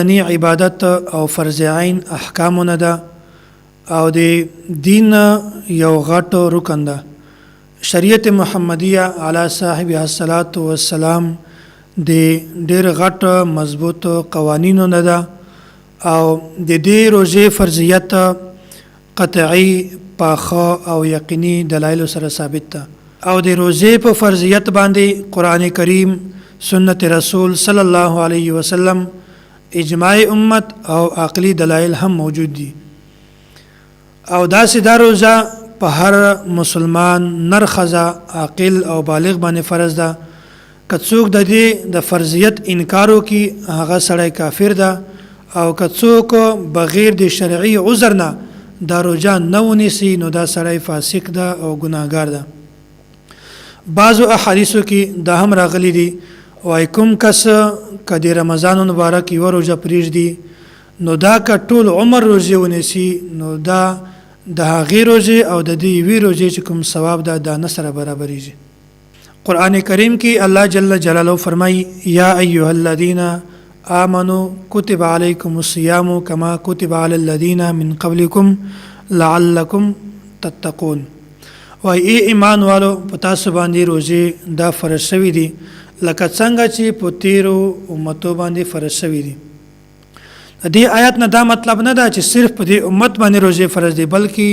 نی عبادت او فرض عین احکامونه ده او د دین یو غټ رکن ده. شریعت محمدیه علی صاحب الصلاۃ والسلام د ډېر غټ مضبوط قوانینو نه ده او د دې روزې فرضیت قطعی پاخه او یقیني دلایل سره ثابت ده او د روزې په فرضیت باندې قران کریم، سنت رسول صلی الله علیه وسلم، اجماع امت او عقلی دلایل هم موجود دي او داسې دا روزه په هر مسلمان نر ښځه عاقل او بالغ باندې فرض ده. که څوک د دې د فرضیت انکار وکړي هغه سړی کافر ده او که څوک بغیر د شرعي عذر نه دا روزه نه ونیسي نو دا سړی فاسق ده او ګناهګار ده. بعضو احادیثو کې دا هم راغلي دي وای کوم کس که د رمضان مبارک یوه روزه پرېږدي نو دا که ټول عمر روزې ونیسي نو دا د هغې روزې او د دې یوې روزې چې کوم ثواب ده دا نه سره برابرېږي. قرآن کریم کې الله جل جلاله فرمایي یا ایها الذین آمنوا کتب علیکم الصیام کما کتب علی الذین من قبلکم لعلکم تتقون. وای ای ایمان والو په تاسو باندې روزې دا فرض شوي دي لکه څنګه چې په تیرو امتو باندې فرض شوي دي. د دې آیات نه دا مطلب نه ده چې صرف په دې امت باندې روزې فرض دي بلکې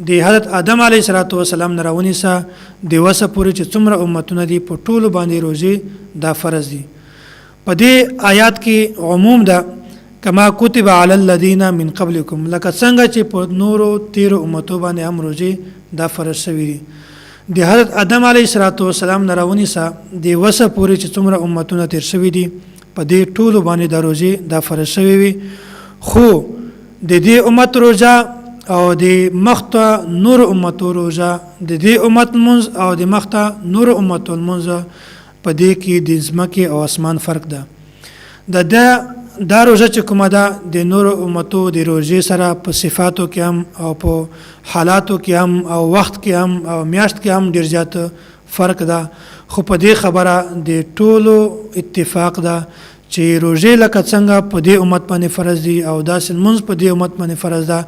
د حضرت آدم علیه السلام نه راونیسه د وسه پورې چې څومره امتونه دي په ټولو باندې روزې دا فرض دي. په دې آیات کې عموم ده کما کتب علی الذین من قبلکم لکه څنګه چې په نورو تیرو امتو باندې هم روزې دا فرض شوي دي. د حضرت آدم علیه السلام نه راونیسه د وسه پورې چې څومره امتونه تیر شوي دي په دې ټولو باندې دا روزې دا فرض شوي وي. خو د دې امت روزه او د مخته نور امتو روزه، د دې امت لمونځ او د مخته نور امتو لمونځ په دې کې د ځمکې او اسمان فرق ده. دا روزه چې کومه ده د نورو امتو د روزې سره په صفاتو کې هم او په حالاتو کې هم او وخت کې هم او میاشت کې هم ډېر زیات فرق ده. خو په دې خبره د ټولو اتفاق ده چې روزې لکه څنګه په دې امت باندې فرض دي او داسې لمونځ په دې امت باندې فرض ده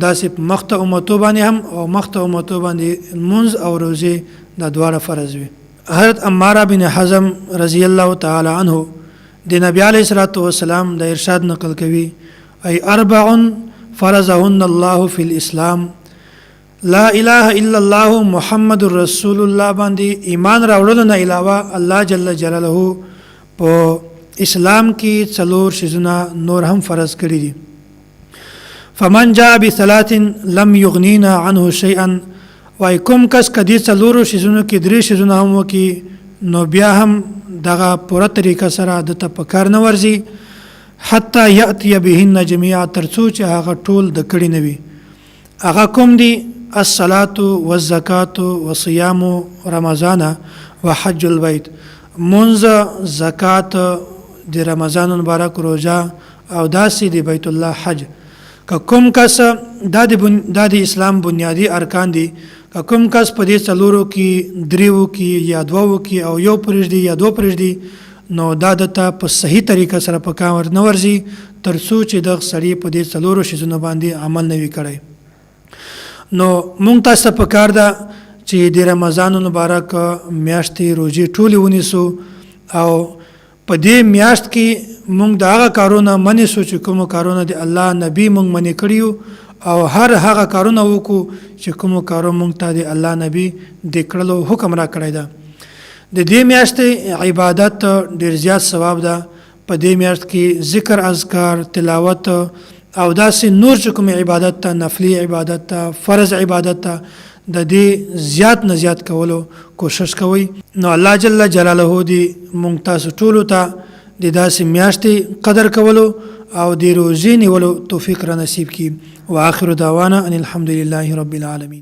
داسې په مخته امتو باندې هم او مخته امتو باندې لمونځ او روزې دا دواړه فرض وي. حضرت عمار بن حزم رضی الله تعالی عنه د نبی علیه الصلاۃ والسلام د ارشاد نقل کوي ای اربع فرضهن الله فی الاسلام لا اله الا الله محمد رسول الله باندې ایمان راوړلو نه علاوه الله جل جلاله په اسلام کې څلور شیزونه نور هم فرض کړي دي. فمن جاء بثلاث لم یغنینا عنه شیئا وای کوم کس کدی څلورو شیزونو کې درې شیزونه هم وکي نو بیا هم دغه پوره طریقه سره د ته په کار نه ورځي حتی یأتی بهن جمیعا تر څو چې هغه ټول د کړي نه وي. هغه کوم دي الصلاة والزکاة وصیام رمضان وحج البیت، منځ، زکات، د رمضان مبارک روزه او داسې د بیت الله حج. که کوم کس دا د اسلام بنیادی ارکان دي که کوم کس په دې څلورو کې دریو کې یا دوو کې او یو پرېږدي یا دو پرېږدي نو دا دته په صحیح طریقه سره په کار نه ورځي تر څو چې دغه سړی په دې څلورو شیزونو باندې عمل نه وي کړی. نو مونږ تاسو ته پکار ده چې د رمضان مبارک میاشتې روزې ټولې ونیسو او په دې میاشت کې مونږ د هغه کارونه منیسو چې کوم کارونه د الله نبی مونږ منې کړیو او هر هغه کارونه وکړو چې کوم کارونه مونږ ته د الله نبی د کړلو حکم را کړی ده. د دې میاشتې عبادت ډېر زیات ثواب ده. په دې میاشت کې ذکر، اذکار، تلاوت او داسې نور چې کوم عبادت ته، نفلی عبادت ته، فرض عبادت ته د دې زیات نه زیات کولو کوشش کوئ. نو الله جل جلاله دې مونږ تاسو ټولو ته د داسې میاشتې قدر کولو او د روزې نیولو توفیق را نصیب کړي. واخر دعوانا ان الحمد لله رب العالمین.